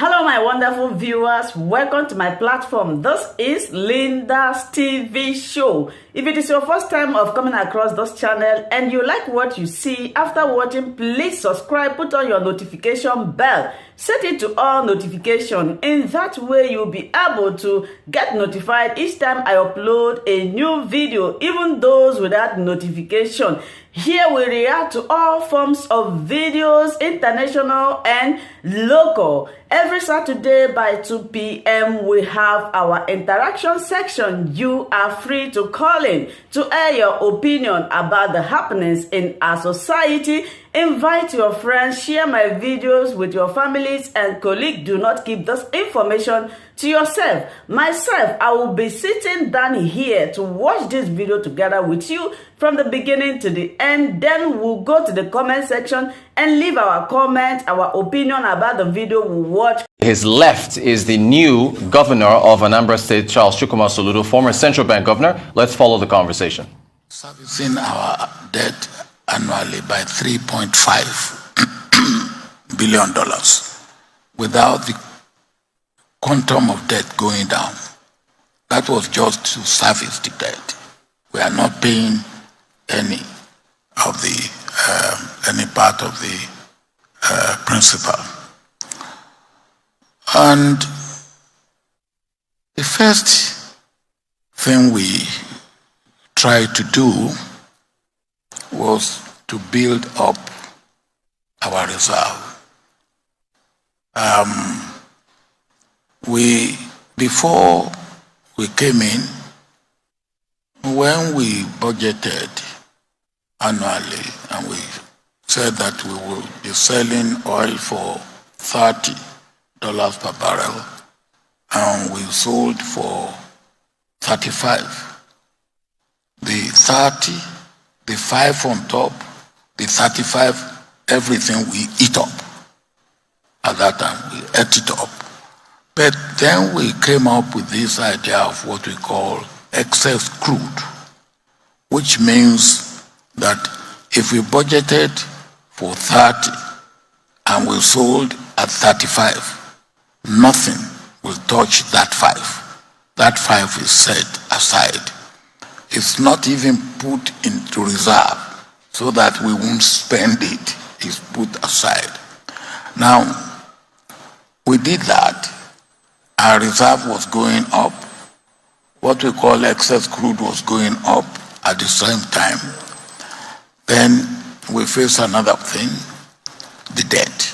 Hello, my wonderful viewers. Welcome to my platform. This is Linda's TV show. If it is your first time of coming across this channel and you like what you see after watching, please subscribe, put on your notification bell, set it to all notification. In that way, you'll be able to get notified each time I upload a new video, even those without notification. Here we react to all forms of videos, international and local. Every Saturday by 2 p.m. we have our interaction section. You are free to call in to air your opinion about the happenings in our society. Invite your friends, share my videos with your families and colleagues. Do not keep this information to yourself. Myself, I will be sitting down here to watch this video together with you from the beginning to the end. Then we'll go to the comment section and leave our comment, our opinion about the video we watch. His left is the new governor of Anambra State, SH0CKING Soludo, former central bank governor. Let's follow the conversation. Servicing our debt annually by $3.5 billion without the quantum of debt going down. That was just to service the debt. We are not paying any of the any part of the principal. And the first thing we tried to do was to build up our reserve. Before we came in, when we budgeted annually and we said that we will be selling oil for $30 per barrel and we sold for 35. The 30, the 5 on top, the 35, everything we eat up. At that time, we ate it up. But then we came up with this idea of what we call excess crude, which means that if we budgeted for 30 and we sold at 35, nothing will touch that 5. That 5 is set aside. It's not even put into reserve so that we won't spend it. It's put aside. Now, we did that. Our reserve was going up. What we call excess crude was going up at the same time. Then we face another thing, the debt.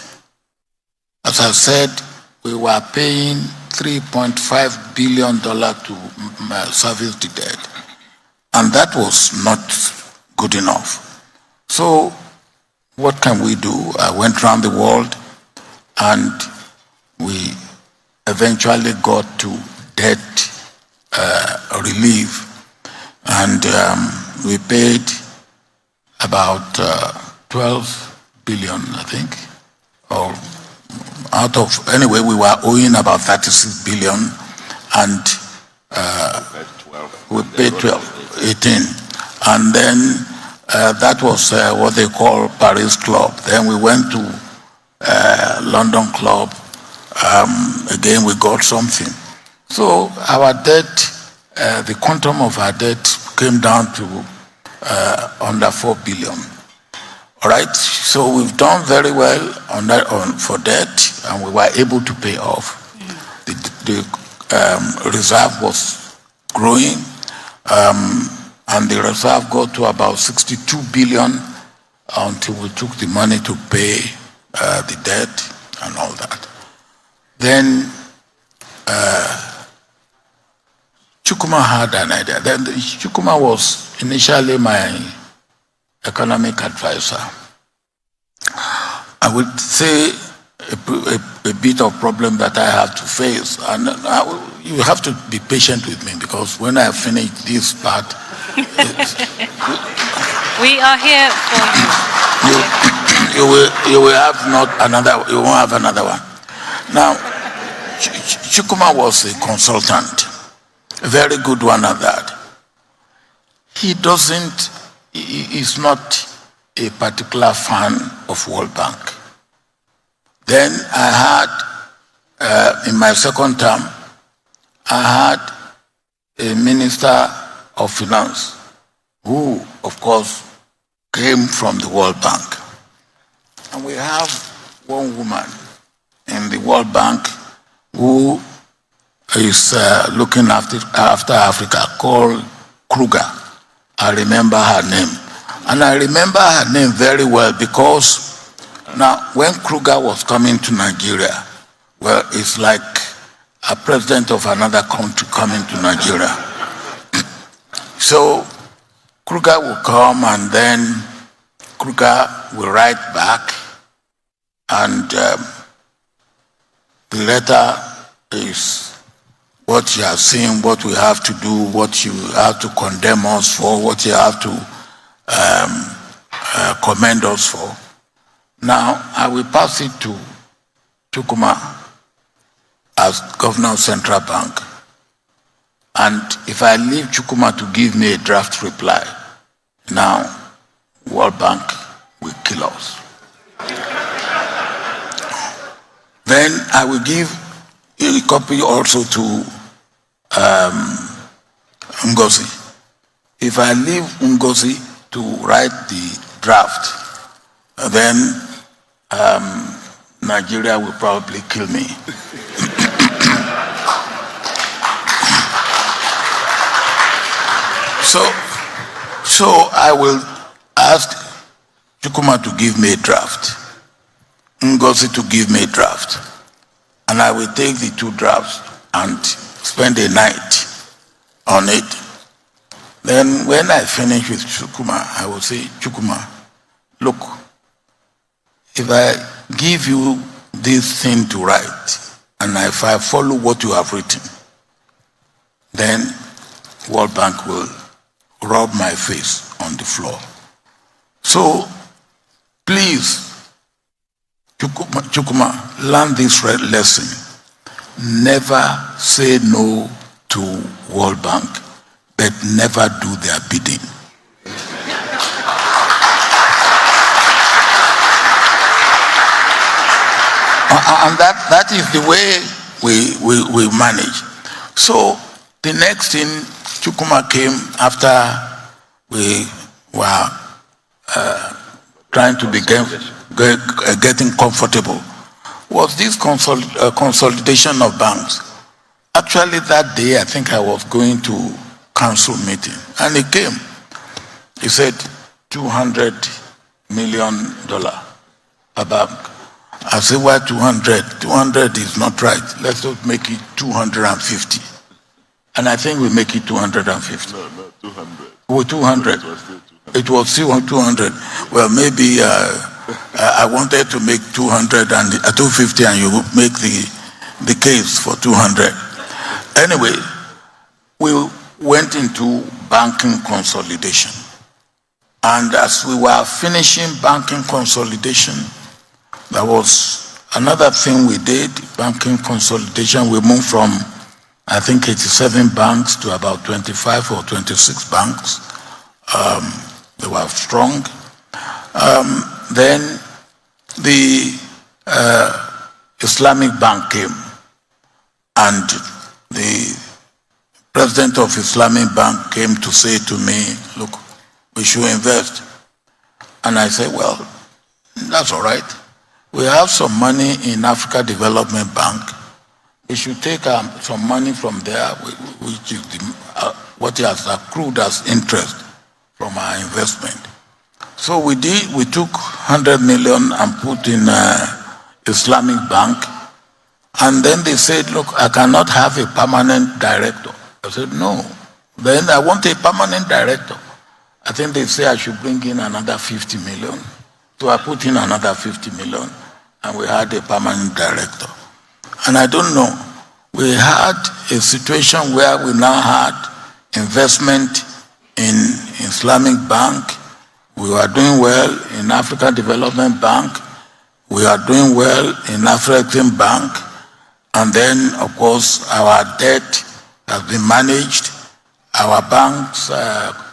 As I said, we were paying $3.5 billion to service the debt. And that was not good enough. So what can we do? I went around the world and we eventually got to debt relief. And we paid about 12 billion, I think, or out of, anyway, we were owing about 36 billion and we paid 18. And then that was what they call Paris Club. Then we went to London Club. Again, we got something. So our debt, the quantum of our debt came down to under 4 billion. All right, so we've done very well on that for debt, and we were able to pay off. The reserve was growing, and the reserve got to about 62 billion until we took the money to pay the debt and all that. Then Chukwuma had an idea. Then Chukwuma was initially my economic advisor. I would say a bit of problem that I have to face, and you have to be patient with me because when I finish this part, we are here for you. You will have not another. You won't have another one. Now, Chukwuma was a consultant, a very good one at that. He's not a particular fan of World Bank. Then I had in my second term, I had a minister of finance who, of course, came from the World Bank. And we have one woman in the World Bank who is looking after Africa, called Kruger. I remember her name. And I remember her name very well because now when Kruger was coming to Nigeria, well, it's like a president of another country coming to Nigeria. So Kruger will come and then Kruger will write back, and the letter is what you have seen, what we have to do, what you have to condemn us for, what you have to commend us for. Now, I will pass it to Chukwuma as governor of Central Bank. And if I leave Chukwuma to give me a draft reply, now World Bank will kill us. Then I will give a copy also to Ngozi. If I leave Ngozi to write the draft, then Nigeria will probably kill me. So I will ask Chukwuma to give me a draft, Ngozi to give me a draft, and I will take the two drafts and spend a night on it. Then when I finish with Chukwuma, I will say, Chukwuma, look, if I give you this thing to write, and if I follow what you have written, then World Bank will rub my face on the floor. So please, Chukwuma, learn this lesson. Never say no to World Bank, but never do their bidding. And that is the way we manage. So the next thing, Chukwuma came after we were trying to begin getting comfortable, was this consolidation of banks. Actually that day, I think I was going to council meeting, and he came. He said, $200 million a bank. I said, why 200? 200 is not right. Let's just make it 250. And I think we make it 250. No, 200. Oh, 200. It was still 200. Well, maybe I wanted to make 200 and 250, and you make the case for 200. Anyway, we went into banking consolidation. And as we were finishing banking consolidation, there was another thing we did, banking consolidation. We moved from, I think, 87 banks to about 25 or 26 banks. They were strong. Then the Islamic Bank came, and the president of Islamic Bank came to say to me, look, we should invest. And I said, well, that's all right. We have some money in Africa Development Bank. We should take some money from there, which is what has accrued as interest from our investment. So we took 100 million and put in Islamic Bank. And then they said, look, I cannot have a permanent director. I said, no. Then I want a permanent director. I think they say I should bring in another 50 million. So I put in another 50 million, and we had a permanent director. And I don't know, we had a situation where we now had investment in Islamic Bank. We were doing well in African Development Bank. We are doing well in African Bank. And then, of course, our debt has been managed. Our banks,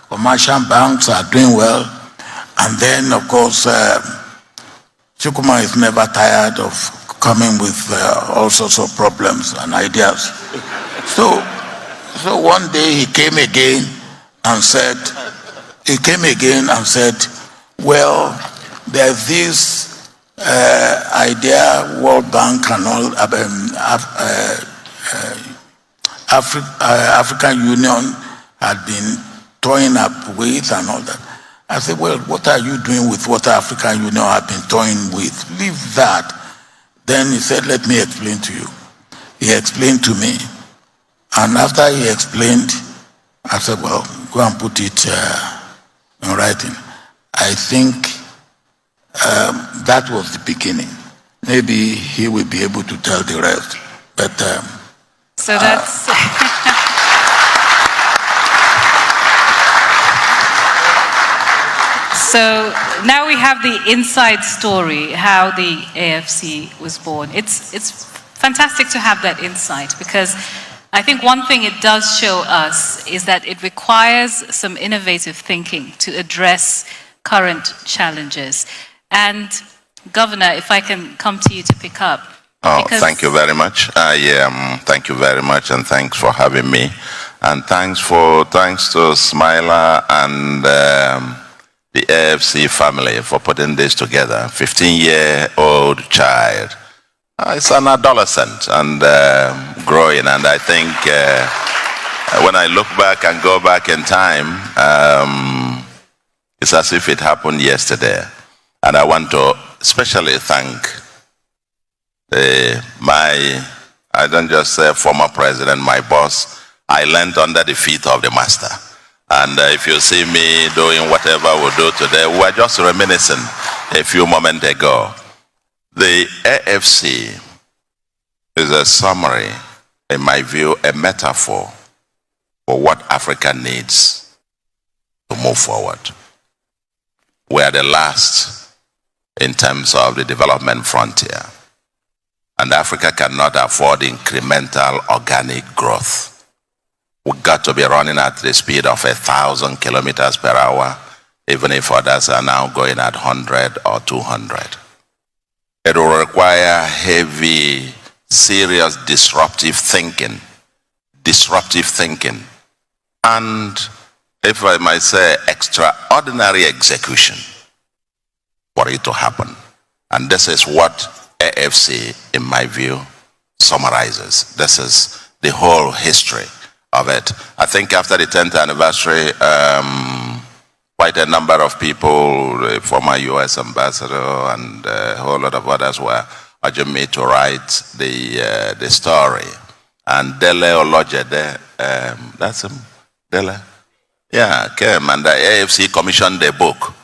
commercial banks are doing well. And then, of course, Chukwuma is never tired of coming with all sorts of problems and ideas. So one day he came again and said, well, there's this idea, World Bank and all, African Union had been toying up with and all that. I said, well, what are you doing with what African Union have been toying with? Leave that. Then he said, let me explain to you. He explained to me. And after he explained, I said, well, go and put it in writing. I think that was the beginning. Maybe he will be able to tell the rest. But so that's so now we have the inside story, how the AFC was born. It's fantastic to have that insight, because I think one thing it does show us is that it requires some innovative thinking to address current challenges. And Governor, if I can come to you to pick up. Oh, thank you very much. Thank you very much, and thanks for having me. And thanks to Smiler and the AFC family for putting this together. 15-year-old child. It's an adolescent and growing, and I think when I look back and go back in time, it's as if it happened yesterday. And I want to especially thank I don't just say former president, my boss. I learned under the feet of the master. And if you see me doing whatever we do today, we were just reminiscing a few moments ago. The AFC is a summary, in my view, a metaphor for what Africa needs to move forward. We are the last in terms of the development frontier. And Africa cannot afford incremental organic growth. We've got to be running at the speed of 1,000 kilometers per hour, even if others are now going at 100 or 200. It will require heavy, serious disruptive thinking, and, if I might say, extraordinary execution for it to happen. And this is what AFC, in my view, summarizes. This is the whole history of it. I think after the 10th anniversary, quite a number of people, the former US ambassador and a whole lot of others were urging me to write the story. And Dele Olojede, that's him, Dele? Yeah, came, and the AFC commissioned a book.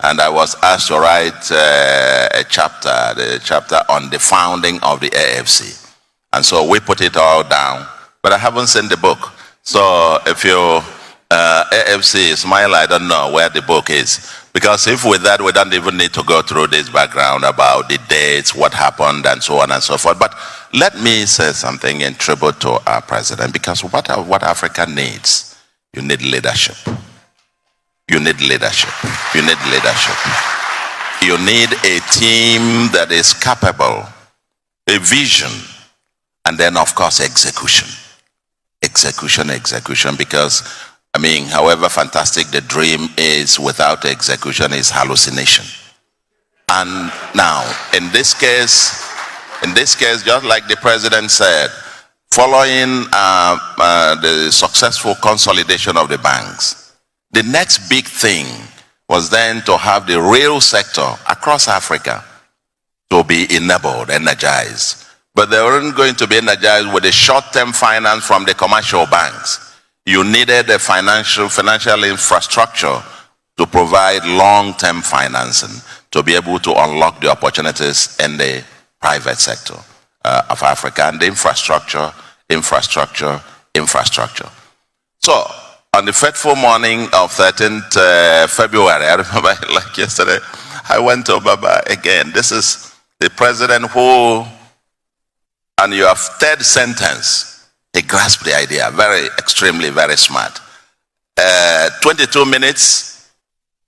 And I was asked to write the chapter on the founding of the AFC. And so we put it all down, but I haven't seen the book. So if you, AFC, Smile, I don't know where the book is. Because if with that, we don't even need to go through this background about the dates, what happened, and so on and so forth. But let me say something in tribute to our president, because what Africa needs, you need leadership. You need leadership. You need leadership. You need a team that is capable, a vision, and then, of course, execution. Execution, because, I mean, however fantastic the dream is, without execution is hallucination. And now, in this case, just like the president said, following the successful consolidation of the banks, the next big thing was then to have the real sector across Africa to be enabled, energized. But they weren't going to be energized with the short-term finance from the commercial banks. You needed a financial infrastructure to provide long-term financing to be able to unlock the opportunities in the private sector of Africa. And the infrastructure. So, on the fateful morning of 13th February, I remember like yesterday, I went to Baba again. This is the president who, and your third sentence, he grasped the idea, extremely, very smart. 22 minutes,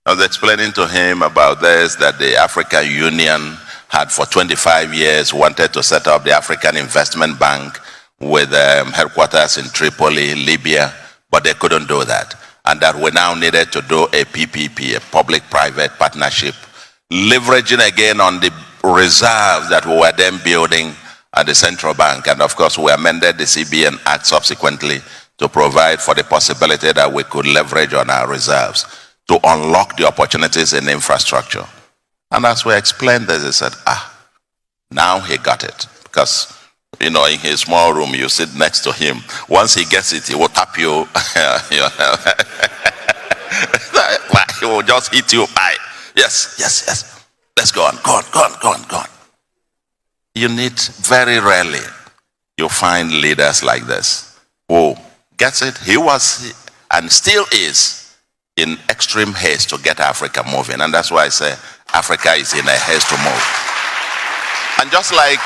I was explaining to him about this, that the African Union had for 25 years wanted to set up the African Investment Bank with headquarters in Tripoli, Libya, but they couldn't do that. And that we now needed to do a PPP, a public-private partnership, leveraging again on the reserves that we were then building at the central bank. And of course, we amended the CBN Act subsequently to provide for the possibility that we could leverage on our reserves to unlock the opportunities in infrastructure. And as we explained this, he said, now he got it. Because, in his small room, you sit next to him. Once he gets it, he will tap you. He will just hit you by, yes. Let's go on, go on. You need, very rarely, you find leaders like this who gets it. He was, and still is, in extreme haste to get Africa moving. And that's why I say Africa is in a haste to move. And just like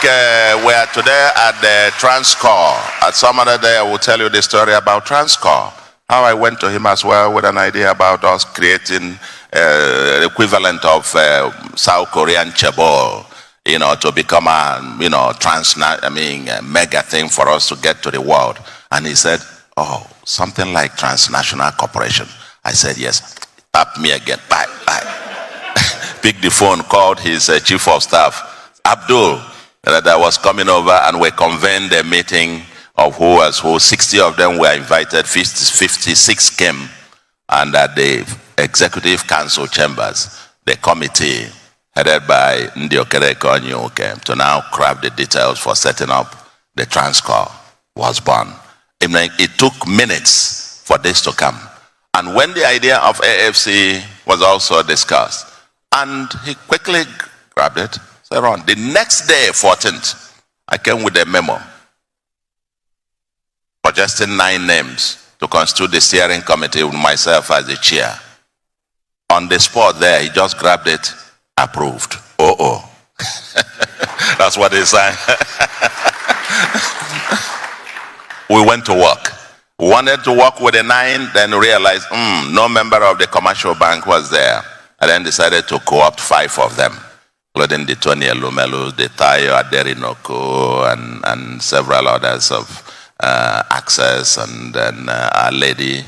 we're today at the Transcorp, at some other day I will tell you the story about Transcorp. How I went to him as well with an idea about us creating the equivalent of South Korean chaebol, to become a, a mega thing for us to get to the world. And he said, something like transnational corporation. I said, yes. Tap me again. Bye. Picked the phone, called his chief of staff, Abdul, that was coming over, and we convened a meeting of who was who. 60 of them were invited, 56 came, and at the executive council chambers, the committee headed by Ndiokere Konyo came to now craft the details for setting up the Transcorp was born. It took minutes for this to come. And when the idea of AFC was also discussed, and he quickly grabbed it, said, on the next day, 14th, I came with a memo suggesting 9 names to constitute the steering committee with myself as the chair. On the spot there, he just grabbed it, approved. That's what he said. We went to work. We wanted to work with the 9, then realized, no member of the commercial bank was there. And then decided to co-opt 5 of them, including the Tony Elumelu, the Tayo Aderinoko, and several others of Access, and then Our Lady,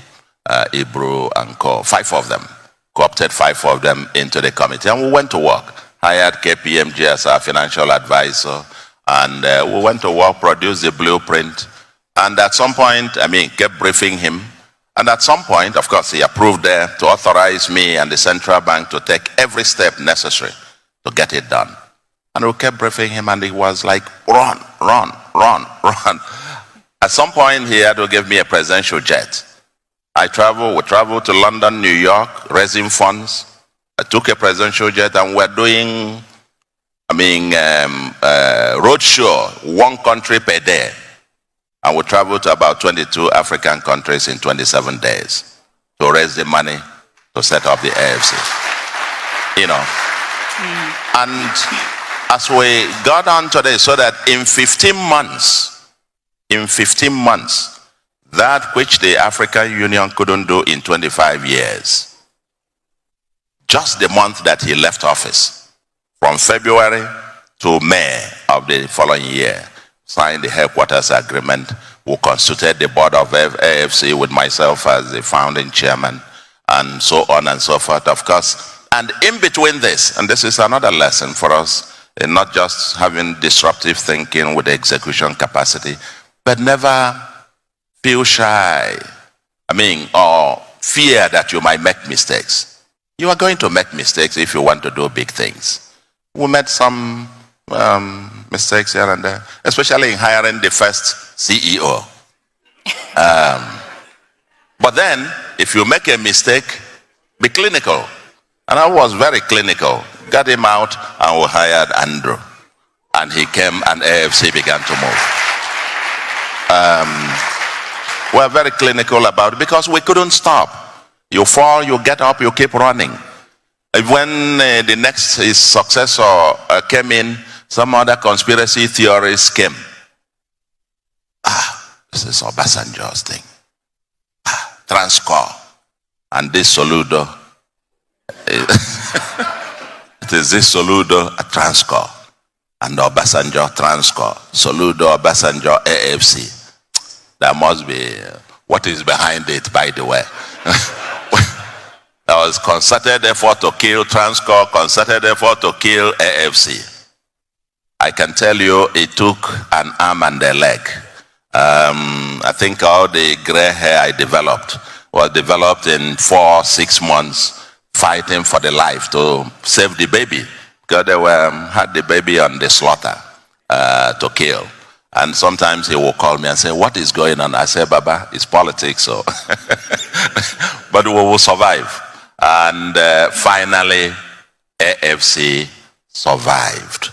Ibru, and Co. 5 of them. Co-opted 5 of them into the committee. And we went to work. Hired KPMG as our financial advisor. And we went to work, produced the blueprint. And at some point, kept briefing him. And at some point, of course, he approved there to authorize me and the central bank to take every step necessary to get it done. And we kept briefing him, and he was like, run. At some point, he had to give me a presidential jet. We traveled to London, New York, raising funds. I took a presidential jet, and we're doing, roadshow, 1 country per day. And we traveled to about 22 African countries in 27 days to raise the money to set up the AFC. And as we got on to this, so that in 15 months, that which the African Union couldn't do in 25 years, just the month that he left office, from February to May of the following year, signed the headquarters agreement. We constituted the board of AFC with myself as the founding chairman, and so on and so forth, of course. And in between this, and this is another lesson for us, in not just having disruptive thinking with the execution capacity, but never feel shy, or fear that you might make mistakes. You are going to make mistakes if you want to do big things. We made some mistakes here and there, especially in hiring the first CEO. But then, if you make a mistake, be clinical. And I was very clinical. Got him out, and we hired Andrew. And he came, and AFC began to move. We're very clinical about it because we couldn't stop. You fall, you get up, you keep running. When the next his successor came in, some other conspiracy theories came. This is Obasanjo's thing. Transcorp. And this Soludo. It is this Soludo at Transcorp. and Obasanjo Transcorp, Soludo, Obasanjo AFC. There must be, what is behind it, by the way? There was concerted effort to kill Transcorp, concerted effort to kill AFC. I can tell you it took an arm and a leg. I think all the gray hair I developed was developed in 4-6 months, fighting for the life to save the baby, because they had the baby on the slaughter to kill. And sometimes he will call me and say, what is going on? I say, Baba, it's politics, so. But we will survive. And finally, AFC survived.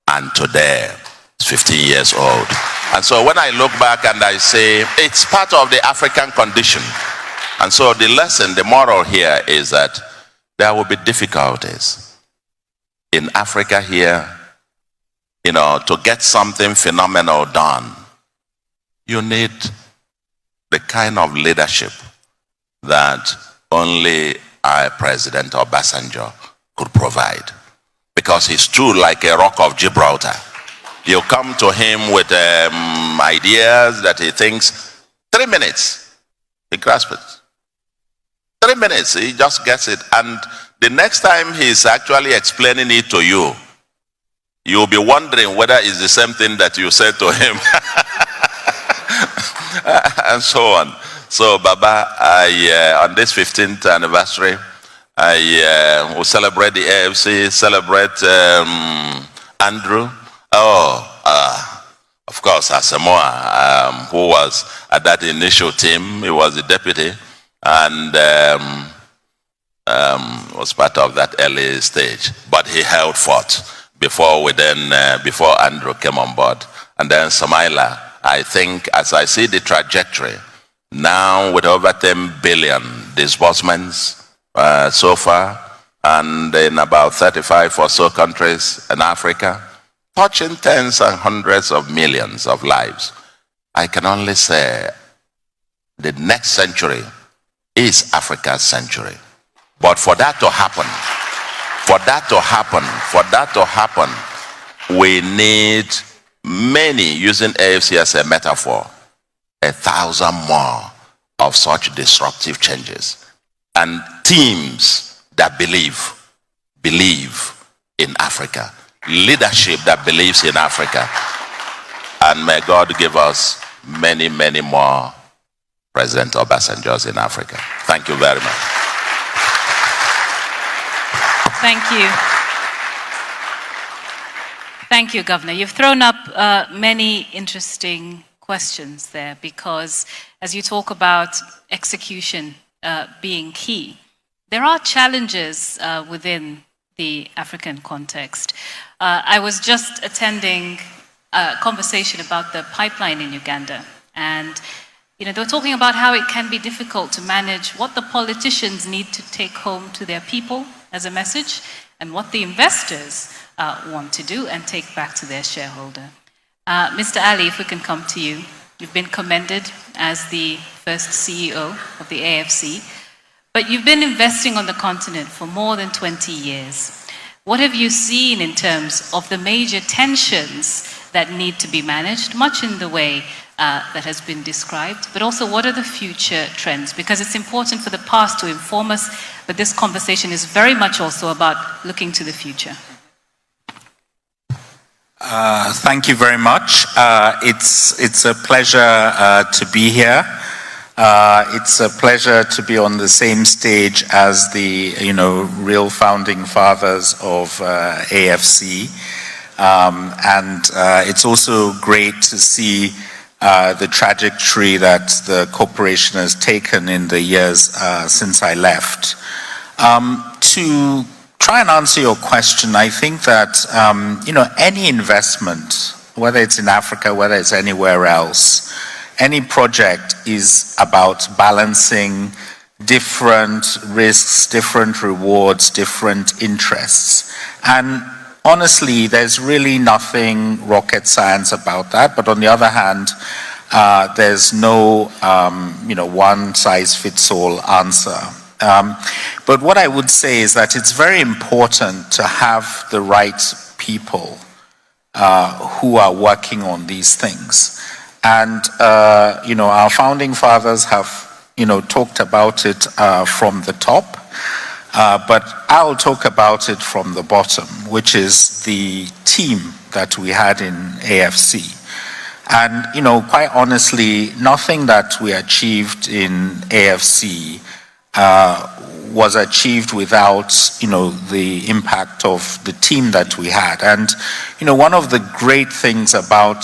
And today, it's 15 years old. And so when I look back and I say, it's part of the African condition. And so the lesson, the moral here is that there will be difficulties. In Africa here, you know, to get something phenomenal done, you need the kind of leadership that only our President Obasanjo could provide. Because he's true like a rock of Gibraltar. You come to him with ideas that he thinks, 3 minutes, he grasps it. 3 minutes, he just gets it. And the next time he's actually explaining it to you, you'll be wondering whether it's the same thing that you said to him. And so on. So, Baba, on this 15th anniversary, I will celebrate the AFC, celebrate Andrew. Of course, Asamoah, who was at that initial team, he was the deputy, and was part of that early stage. But he held forth before before Andrew came on board. And then Samaila, I think, as I see the trajectory, now with over 10 billion disbursements, so far, and in about 35 or so countries in Africa, touching tens and hundreds of millions of lives. I can only say the next century is Africa's century. But for that to happen, we need many, using AFC as a metaphor, 1,000 more of such disruptive changes. And teams that believe in Africa, leadership that believes in Africa. And may God give us many, many more President Obasanjos in Africa. Thank you very much. Thank you. Thank you, Governor. You've thrown up many interesting questions there, because as you talk about execution being key, there are challenges within the African context. I was just attending a conversation about the pipeline in Uganda, and they were talking about how it can be difficult to manage what the politicians need to take home to their people as a message, and what the investors want to do and take back to their shareholder. Mr. Ali, if we can come to you. You've been commended as the first CEO of the AFC, but you've been investing on the continent for more than 20 years. What have you seen in terms of the major tensions that need to be managed, much in the way that has been described, but also what are the future trends? Because it's important for the past to inform us, but this conversation is very much also about looking to the future. Thank you very much. It's a pleasure to be here. It's a pleasure to be on the same stage as the real founding fathers of AFC, and it's also great to see the trajectory that the corporation has taken in the years since I left. To try and answer your question, I think that any investment, whether it's in Africa, whether it's anywhere else, any project is about balancing different risks, different rewards, different interests. And honestly, there's really nothing rocket science about that. But on the other hand, there's no one size fits all answer. But what I would say is that it's very important to have the right people who are working on these things. And, our founding fathers have, talked about it from the top, but I'll talk about it from the bottom, which is the team that we had in AFC. And, quite honestly, nothing that we achieved in AFC was achieved without, the impact of the team that we had. And, one of the great things about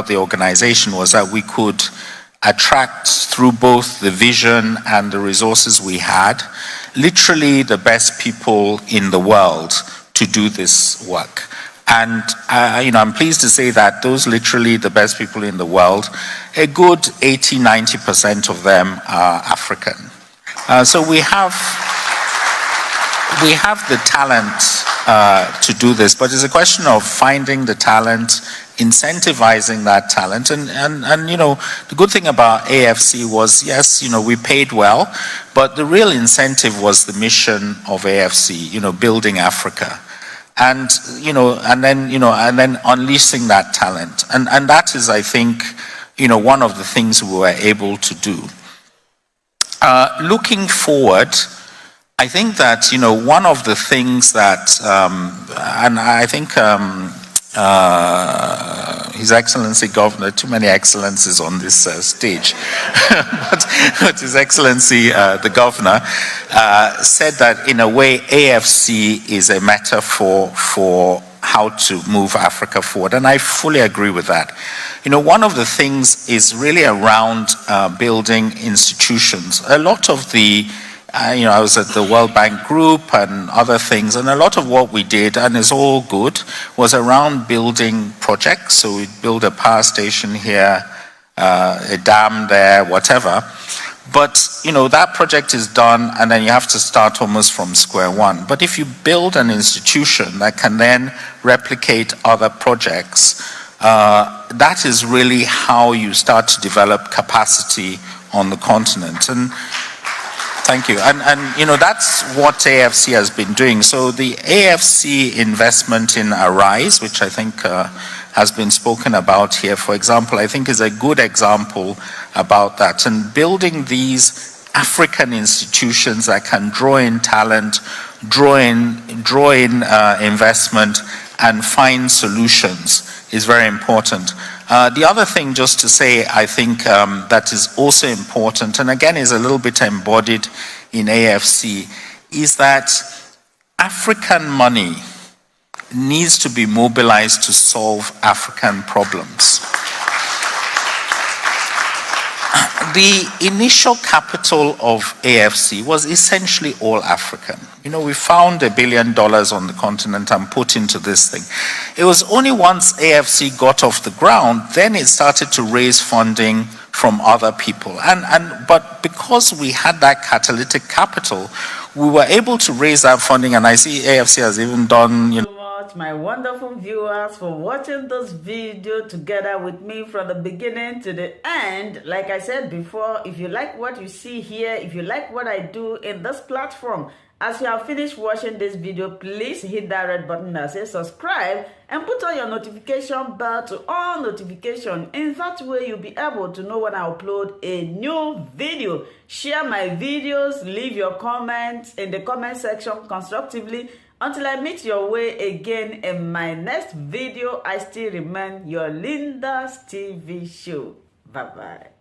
the organization was that we could attract, through both the vision and the resources we had, literally the best people in the world to do this work. And, I'm pleased to say that those literally the best people in the world, a good 80–90% of them are African. So we have the talent to do this, but it's a question of finding the talent, incentivizing that talent. And the good thing about AFC was, yes, we paid well, but the real incentive was the mission of AFC, building Africa. And, and then unleashing that talent. And that is, I think, one of the things we were able to do. Looking forward, I think that, one of the things that, and I think His Excellency Governor, too many excellencies on this stage, but His Excellency the Governor said that in a way AFC is a metaphor for how to move Africa forward, and I fully agree with that. One of the things is really around building institutions. A lot of the I was at the World Bank Group and other things, and a lot of what we did, and it's all good, was around building projects. So we build a power station here, a dam there, whatever. But, that project is done, and then you have to start almost from square one. But if you build an institution that can then replicate other projects, that is really how you start to develop capacity on the continent. And thank you. And that's what AFC has been doing. So the AFC investment in Arise, which I think has been spoken about here, for example, I think is a good example about that. And building these African institutions that can draw in talent, draw in investment, and find solutions is very important. The other thing, just to say, I think that is also important, and again is a little bit embodied in AFC, is that African money needs to be mobilized to solve African problems. The initial capital of AFC was essentially all African. We found $1 billion on the continent and put into this thing. It was only once AFC got off the ground, then it started to raise funding from other people. But because we had that catalytic capital, we were able to raise that funding, and I see AFC has even done, my wonderful viewers, for watching this video together with me from the beginning to the end. Like I said before, if you like what you see here, if you like what I do in this platform, as you have finished watching this video, please hit that red button that says subscribe and put on your notification bell to all notification. In that way, you'll be able to know when I upload a new video. Share my videos, leave your comments in the comment section constructively. Until I meet your way again in my next video, I still remain your Linda's TV show. Bye-bye.